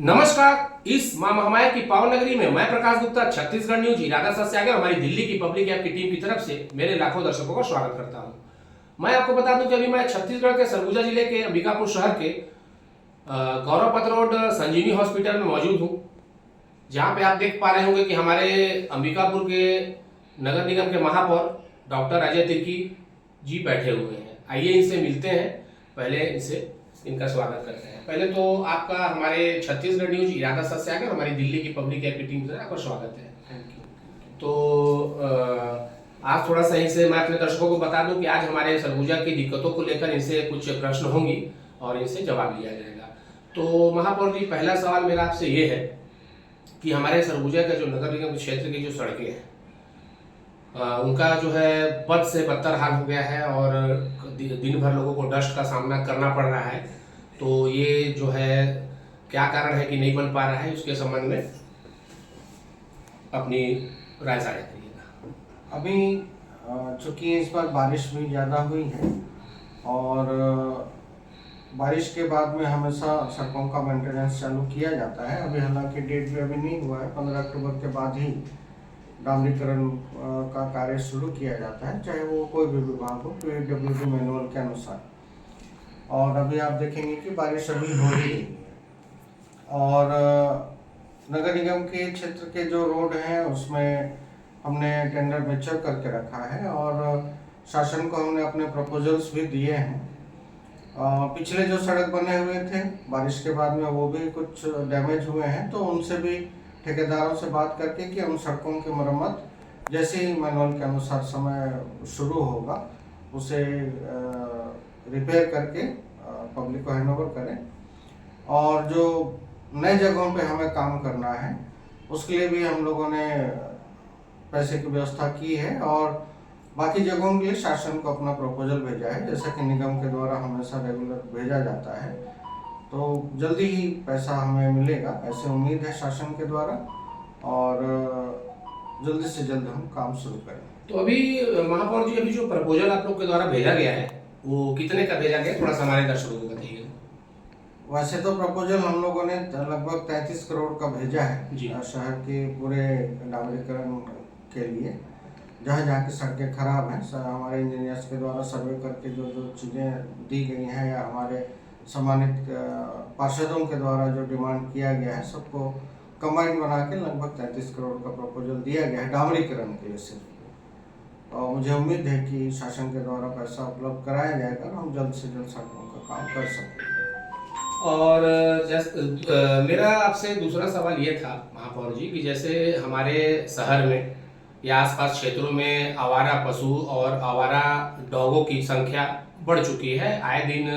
नमस्कार। इस मां महामाया की पावन नगरी में मैं प्रकाश गुप्ता छत्तीसगढ़ न्यूज इरादा सर से आगे हमारी दिल्ली की पब्लिक ऐप की टीम की तरफ से मेरे लाखों दर्शकों का स्वागत करता हूं। मैं आपको बता दूं कि अभी मैं छत्तीसगढ़ के सरगुजा जिले के अंबिकापुर शहर के गौरव पथ रोड संजीवनी हॉस्पिटल में मौजूद हूं, जहां पे आप देख पा रहे होंगे कि हमारे अंबिकापुर के नगर निगम के महापौर डॉक्टर अजय तिर्की जी बैठे हुए हैं। आइए इनसे मिलते हैं, पहले इनसे इनका स्वागत करते हैं। पहले तो आपका हमारे छत्तीसगढ़ न्यूज इरादा सर से आकर हमारी दिल्ली की पब्लिक ऐप की टीम से आपका स्वागत है। Thank you. तो आज थोड़ा सा इनसे मैं अपने दर्शकों को बता दूं कि आज हमारे सरगुजा की दिक्कतों को लेकर इनसे कुछ प्रश्न होंगी और इनसे जवाब लिया जाएगा। तो महापौर जी, पहला सवाल मेरा आपसे ये है कि हमारे सरगुजा का जो नगर निगम क्षेत्र की जो सड़कें हैं उनका जो है बद से बदतर हाल हो गया है और दिन भर लोगों को डस्ट का सामना करना पड़ रहा है। तो ये जो है क्या कारण है कि नहीं बन पा रहा है, उसके संबंध में अपनी राय साझा करिएगा। अभी चूंकि इस बार बारिश भी ज़्यादा हुई है और बारिश के बाद में हमेशा सड़कों का मेंटेनेंस चालू किया जाता है। अभी हालांकि डेट भी अभी नहीं हुआ है, 15 अक्टूबर के बाद ही डामरीकरण का कार्य शुरू किया जाता है, चाहे वो कोई भी विभाग हो, PWD मैनुअल के अनुसार। और अभी आप देखेंगे कि बारिश अभी हो ही रही है और नगर निगम के क्षेत्र के जो रोड हैं उसमें हमने टेंडर मेच्योर करके रखा है और शासन को हमने अपने प्रपोजल्स भी दिए हैं। पिछले जो सड़क बने हुए थे बारिश के बाद में वो भी कुछ डैमेज हुए हैं, तो उनसे भी ठेकेदारों से बात करके कि उन सड़कों की मरम्मत जैसे ही मैनुअल के अनुसार समय शुरू होगा उसे रिपेयर करके पब्लिक को हैंडओवर करें। और जो नए जगहों पे हमें काम करना है उसके लिए भी हम लोगों ने पैसे की व्यवस्था की है और बाकी जगहों के लिए शासन को अपना प्रपोजल भेजा है, जैसा कि निगम के द्वारा हमेशा रेगुलर भेजा जाता है। तो जल्दी ही पैसा हमें मिलेगा, ऐसे उम्मीद है शासन के द्वारा, और जल्दी से जल्द हम काम शुरू करें। तो अभी महापौर जी, अभी जो प्रपोजल आप लोग के द्वारा भेजा गया है वो कितने का भेजा गया, थोड़ा सा हमारे दर्शकों को बताइए। वैसे तो प्रपोजल हम लोगों ने लगभग 33 करोड़ का भेजा है शहर के पूरे डामरीकरण के लिए। जहाँ जहाँ की सड़कें खराब हैं हमारे इंजीनियर्स के द्वारा सर्वे करके जो जो चीज़ें दी गई हैं या हमारे सम्मानित पार्षदों के द्वारा जो डिमांड किया गया है सबको कंबाइन बना के लगभग 33 करोड़ का प्रपोजल दिया गया है डामरीकरण के लिए सिर्फ। और मुझे उम्मीद है कि शासन के द्वारा पैसा उपलब्ध कराया जाएगा और हम जल्द से जल्द सड़कों का काम कर सकेंगे। और मेरा आपसे दूसरा सवाल ये था महापौर जी कि जैसे हमारे शहर में या आसपास क्षेत्रों में आवारा पशु और आवारा डॉगों की संख्या बढ़ चुकी है। आए दिन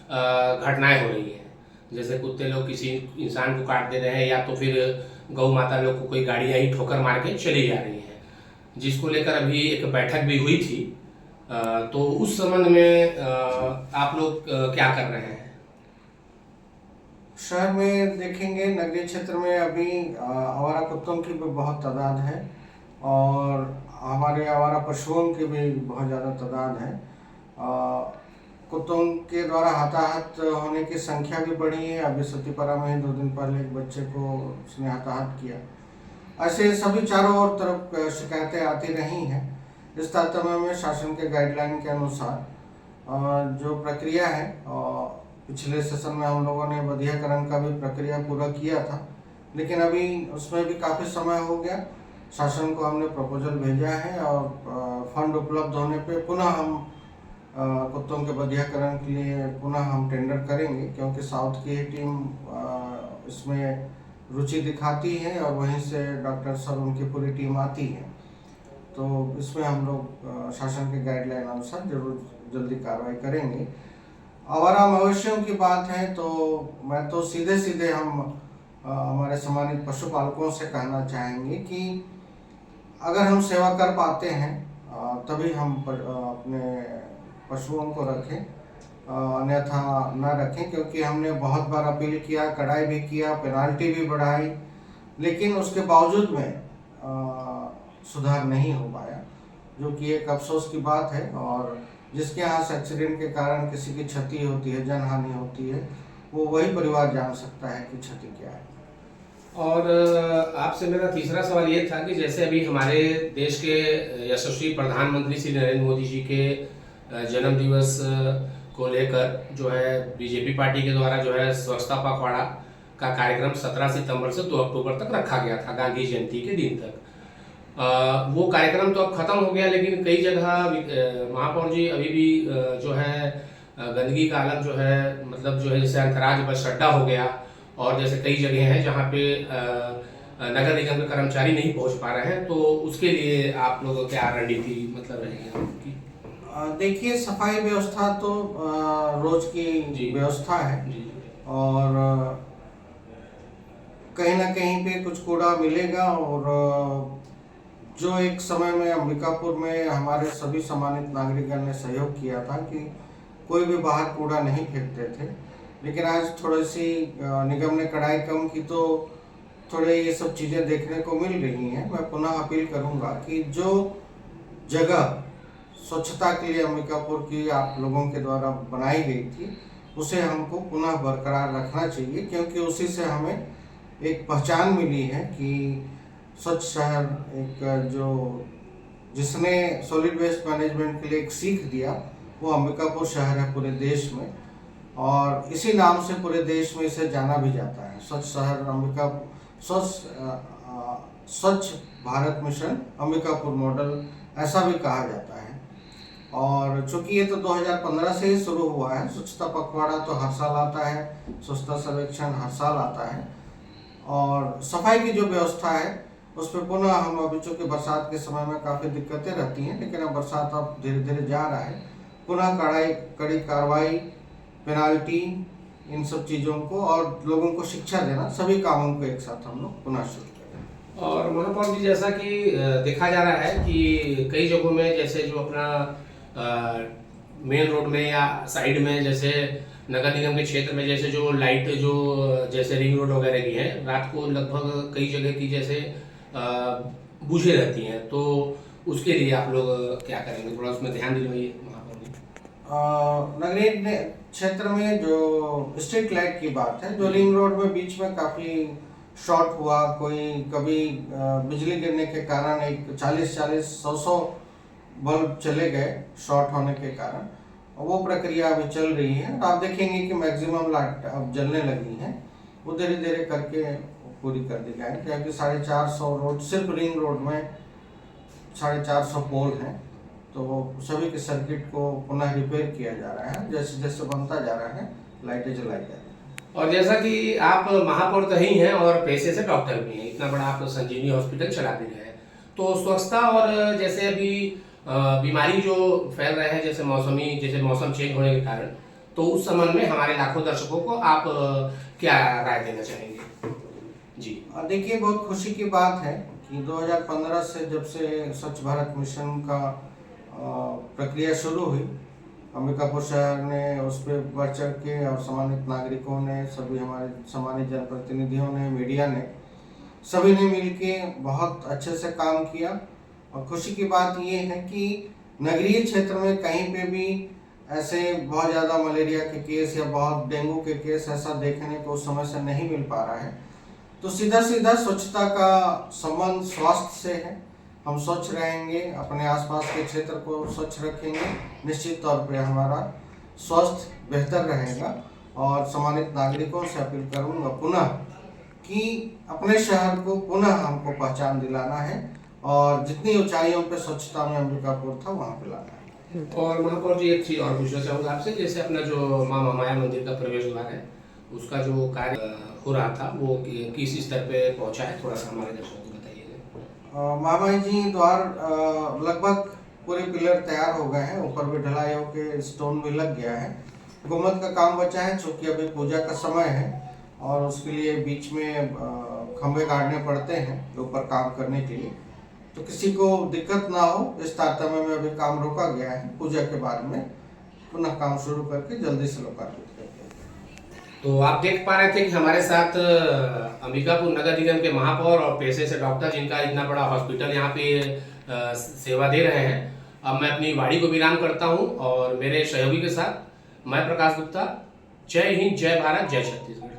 घटनाएं हो रही हैं, जैसे कुत्ते लोग किसी इंसान को काट दे रहे हैं या तो फिर गौ माता लोग को कोई गाड़ियाँ ही ठोकर मार के चली जा रही हैं, जिसको लेकर अभी एक बैठक भी हुई थी। तो उस संबंध में आप लोग क्या कर रहे हैं? शहर में देखेंगे नगरीय क्षेत्र में अभी आवारा कुत्तों की भी बहुत तादाद है और हमारे आवारा पशुओं की भी बहुत ज़्यादा तादाद है। कुत्तों के द्वारा हताहत होने की संख्या भी बढ़ी है। अभी सतीपरा में ही 2 दिन पहले एक बच्चे को उसने हताहत किया। ऐसे सभी चारों ओर तरफ शिकायतें आती रही हैं। इस तारतम्य में शासन के गाइडलाइन के अनुसार जो प्रक्रिया है, पिछले सेशन में हम लोगों ने बधियाकरण का भी प्रक्रिया पूरा किया था, लेकिन अभी उसमें भी काफ़ी समय हो गया। शासन को हमने प्रपोजल भेजा है और फंड उपलब्ध होने पे पुनः हम कुत्तों के बधियाकरण के लिए पुनः हम टेंडर करेंगे, क्योंकि साउथ की ही टीम इसमें रुचि दिखाती है और वहीं से डॉक्टर्स और उनकी पूरी टीम आती है। तो इसमें हम लोग शासन के गाइडलाइन अनुसार जरूर जल्दी कार्रवाई करेंगे। आवारा मवेशियों की बात है तो मैं तो सीधे सीधे हम हमारे सम्मानित पशुपालकों से कहना चाहेंगे कि अगर हम सेवा कर पाते हैं तभी हम अपने पशुओं को रखें, अन्यथा न रखें, क्योंकि हमने बहुत बार अपील किया, कड़ाई भी किया, पेनाल्टी भी बढ़ाई, लेकिन उसके बावजूद में सुधार नहीं हो पाया, जो कि एक अफसोस की बात है। और जिसके यहाँ से एक्सीडेंट के कारण किसी की क्षति होती है, जनहानि होती है, वो वही परिवार जान सकता है कि क्षति क्या है। और आपसे मेरा तीसरा सवाल ये था कि जैसे अभी हमारे देश के यशस्वी प्रधानमंत्री श्री नरेंद्र मोदी जी के जन्म दिवस को लेकर जो है बीजेपी पार्टी के द्वारा जो है स्वच्छता पखवाड़ा का कार्यक्रम 17 सितंबर से 2 अक्टूबर तक रखा गया था, गांधी जयंती के दिन तक। वो कार्यक्रम तो अब खत्म हो गया, लेकिन कई जगह महापौर जी अभी भी जो है गंदगी का अलग जो है मतलब जो है जैसे अंतर्राज्य बस अड्डा हो गया, और जैसे कई जगह हैं जहाँ पे नगर निगम के कर्मचारी नहीं पहुँच पा रहे हैं, तो उसके लिए आप लोगों क्या रणनीति मतलब रहेगी आपकी? देखिए, सफाई व्यवस्था तो रोज जी। की व्यवस्था है, जी। और कहीं ना कहीं पे कुछ कूड़ा मिलेगा। और जो एक समय में अंबिकापुर में हमारे सभी सम्मानित नागरिकों ने सहयोग किया था कि कोई भी बाहर कूड़ा नहीं फेंकते थे, लेकिन आज थोड़ी सी निगम ने कड़ाई कम की तो थोड़े ये सब चीज़ें देखने को मिल रही हैं। मैं पुनः अपील करूंगा कि जो जगह स्वच्छता के लिए अंबिकापुर की आप लोगों के द्वारा बनाई गई थी, उसे हमको पुनः बरकरार रखना चाहिए, क्योंकि उसी से हमें एक पहचान मिली है कि स्वच्छ शहर एक जो जिसने सॉलिड वेस्ट मैनेजमेंट के लिए एक सीख दिया, वो अंबिकापुर शहर है पूरे देश में, और इसी नाम से पूरे देश में इसे जाना भी जाता है। स्वच्छ शहर अंबिकापुर, स्वच्छ भारत मिशन अंबिकापुर मॉडल ऐसा भी कहा जाता है। और चूंकि ये तो 2015 से ही शुरू हुआ है, स्वच्छता पखवाड़ा तो हर साल आता है, स्वच्छता सर्वेक्षण हर साल आता है, और सफाई की जो व्यवस्था है उस पर पुनः हम अभी चूँकि बरसात के समय में काफ़ी दिक्कतें रहती हैं, लेकिन अब बरसात अब धीरे धीरे जा रहा है, पुनः कड़ी कार्रवाई, पेनाल्टी, इन सब चीज़ों को और लोगों को शिक्षा देना, सभी कामों को एक साथ हम लोग पुनः शुरू करें। और महापौर जी, जैसा कि देखा जा रहा है कि कई जगहों में जैसे जो अपना मेन रोड में या साइड में जैसे नगर निगम के क्षेत्र में जैसे जो लाइट जो जैसे रिंग रोड वगैरह की है, रात को लगभग कई जगह की जैसे बुझे रहती हैं, तो उसके लिए आप लोग क्या करेंगे? थोड़ा उसमें ध्यान दिलवाइए महापौर जी। नगरीय क्षेत्र में जो स्ट्रीट लाइट की बात है, जो रिंग रोड में बीच में काफ़ी शॉर्ट हुआ, कोई कभी बिजली गिरने के कारण एक 40-100 बल्ब चले गए शॉर्ट होने के कारण, वो प्रक्रिया अभी चल रही है। आप देखेंगे कि मैक्सिमम लाइट अब जलने लगी हैं, वो धीरे धीरे करके पूरी कर दी जाएगी, क्योंकि 450 रोड, सिर्फ रिंग रोड में 450 पोल हैं, तो सभी के सर्किट को पुनः रिपेयर किया जा रहा है, जैसे जैसे बनता जा रहा है लाइटें जलाई जा रही हैं। और जैसा कि आप महापौर तो ही हैं और पेशे से डॉक्टर भी हैं, इतना बड़ा आप संजीवनी हॉस्पिटल चला भी रहे हैं, तो स्वच्छता और जैसे अभी बीमारी जो फैल रहे हैं जैसे मौसमी, जैसे मौसम चेंज होने के कारण, तो उस संबंध में हमारे लाखों दर्शकों को आप क्या राय देना चाहेंगे? जी। देखिए, बहुत खुशी की बात है कि 2015 से जब से स्वच्छ भारत मिशन का प्रक्रिया शुरू हुई, अंबिकापुर शहर ने उस पर बढ़ चढ़ के, और सम्मानित नागरिकों ने, सभी हमारे सम्मानित जनप्रतिनिधियों ने, मीडिया ने, सभी ने मिलके बहुत अच्छे से काम किया। और खुशी की बात ये है कि नगरीय क्षेत्र में कहीं पे भी ऐसे बहुत ज़्यादा मलेरिया के केस या बहुत डेंगू के केस ऐसा देखने को उस समय से नहीं मिल पा रहा है। तो सीधा सीधा स्वच्छता का संबंध स्वास्थ्य से है। हम स्वच्छ रहेंगे, अपने आसपास के क्षेत्र को स्वच्छ रखेंगे, निश्चित तौर पे हमारा स्वास्थ्य बेहतर रहेगा। और सम्मानित नागरिकों से अपील करूंगा पुनः कि अपने शहर को पुनः हमको पहचान दिलाना है, और जितनी ऊंचाइयों पे स्वच्छता में अंबिकापुर था वहाँ पे लाना है। और महापौर जी, एक चीज और पूछना चाहूँगा आपसे, जैसे अपना जो माँ महामाया मंदिर का प्रवेश द्वार है, उसका जो कार्य हो रहा था वो किस स्तर पे पहुंचा है, थोड़ा सा हमारे दर्शकों को बताइएगा। महामाया जी द्वार लगभग पूरे पिलर तैयार हो गए हैं, ऊपर भी ढलाई होके स्टोन भी लग गया है। गुम्बद का काम बचा है, चूँकि अभी पूजा का समय है और उसके लिए बीच में खंभे गाड़ने पड़ते हैं ऊपर काम करने के लिए, तो किसी को दिक्कत ना हो इस तारतम्य में अभी काम रोका गया है। पूजा के बाद में पुनः काम शुरू करके जल्दी से लोकार्पित करेंगे। तो आप देख पा रहे थे कि हमारे साथ अंबिकापुर नगर निगम के महापौर और पेशे से डॉक्टर, जिनका इतना बड़ा हॉस्पिटल यहाँ पे सेवा दे रहे हैं। अब मैं अपनी वाणी को विराम करता हूँ और मेरे सहयोगी के साथ मैं प्रकाश गुप्ता, जय हिंद, जय भारत, जय छत्तीसगढ़।